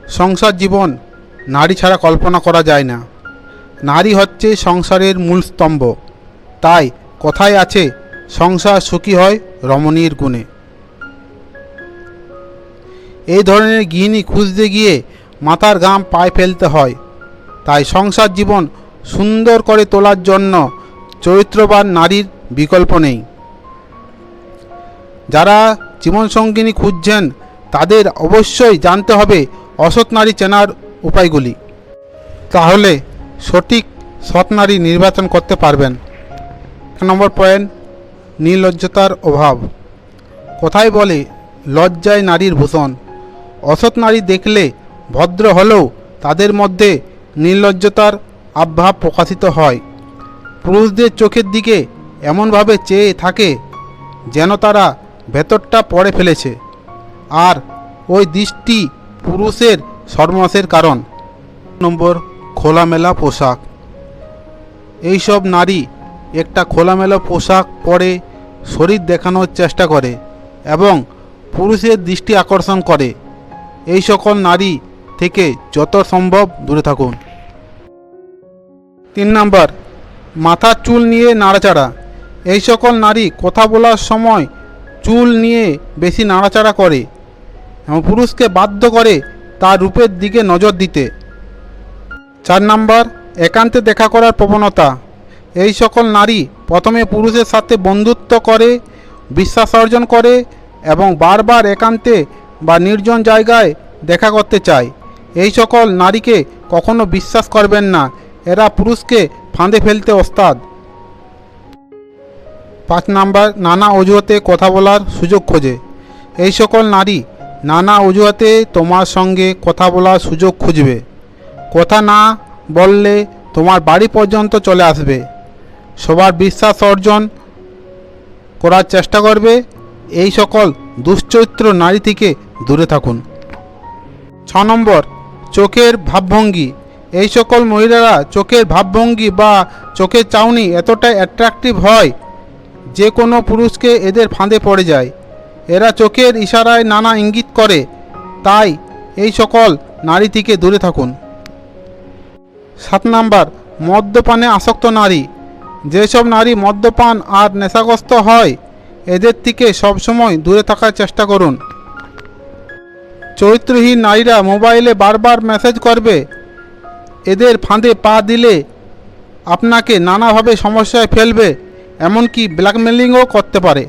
সংসার জীবন নারী ছাড়া কল্পনা করা যায় না। নারী হচ্ছে সংসারের মূল স্তম্ভ। তাই কথায় আছে, সংসার সুখী হয় রমণীর গুণে। এই ধরনের গৃহিণী খুঁজতে গিয়ে মাথার ঘাম পায়ে ফেলতে হয়। তাই সংসার জীবন সুন্দর করে তোলার জন্য চরিত্রবান নারীর বিকল্প নেই। যারা জীবনসঙ্গিনী খুঁজছেন তাদের অবশ্যই জানতে হবে অসৎ নারী চেনার উপায়গুলি। তাহলে সঠিক সৎ নারী নির্বাচন করতে পারবেন। 1 নম্বর পয়েন্ট, নির্লজ্জতার অভাব। কথায় বলে, লজ্জায় নারীর ভূষণ। অসৎ নারী দেখলে ভদ্র হলেও তাদের মধ্যে নির্লজ্জতার আভাব প্রকাশিত হয়। পুরুষদের চোখের দিকে এমনভাবে চেয়ে থাকে যেন তারা ভেতরটা পড়ে ফেলেছে, আর ওই দৃষ্টি পুরুষের সর্বনাশের কারণ। নম্বর, খোলামেলা পোশাক। এইসব নারী একটা খোলামেলা পোশাক পরে শরীর দেখানোর চেষ্টা করে এবং পুরুষের দৃষ্টি আকর্ষণ করে। এই সকল নারী থেকে যত সম্ভব দূরে থাকুন। 3 নম্বর, মাথার চুল নিয়ে নাড়াচাড়া। এই সকল নারী কথা বলার সময় চুল নিয়ে বেশি নাড়াচাড়া করে এবং পুরুষকে বাধ্য করে তার রূপের দিকে নজর দিতে। 4 নম্বর, একান্তে দেখা করার প্রবণতা। এই সকল নারী প্রথমে পুরুষের সাথে বন্ধুত্ব করে, বিশ্বাস অর্জন করে এবং বারবার একান্তে বা নির্জন জায়গায় দেখা করতে চায়। এই সকল নারীকে কখনো বিশ্বাস করবেন না, এরা পুরুষকে ফাঁদে ফেলতে ওস্তাদ। 5 নম্বর, নানা অজুহাতে কথা বলার সুযোগ খোঁজে। এই সকল নারী নানা অজুহাতে তোমার সঙ্গে কথা বলার সুযোগ খুঁজবে। কথা না বললে তোমার বাড়ি পর্যন্ত চলে আসবে। সবার বিশ্বাস অর্জন করার চেষ্টা করবে। এই সকল দুশ্চরিত্র নারী থেকে দূরে থাকুন। 6 নম্বর, চোখের ভাবভঙ্গি। এই সকল মহিলারা চোখের ভাবভঙ্গি বা চোখের চাউনি এতটাই অ্যাট্রাকটিভ হয় যে কোনো পুরুষকে এদের ফাঁদে পড়ে যায়। এরা চোখের ইশারায় নানা ইঙ্গিত করে, তাই এই সকল নারী থেকে দূরে থাকুন। 7 নম্বর, মদ্যপানে আসক্ত নারী। যেসব নারী মদ্যপান আর নেশাগ্রস্ত হয় এদের থেকে সবসময় দূরে থাকার চেষ্টা করুন। চরিত্রহীন নারীরা মোবাইলে বারবার মেসেজ করবে। এদের ফাঁদে পা দিলে আপনাকে নানাভাবে সমস্যায় ফেলবে, এমনকি ব্ল্যাকমেলিংও করতে পারে।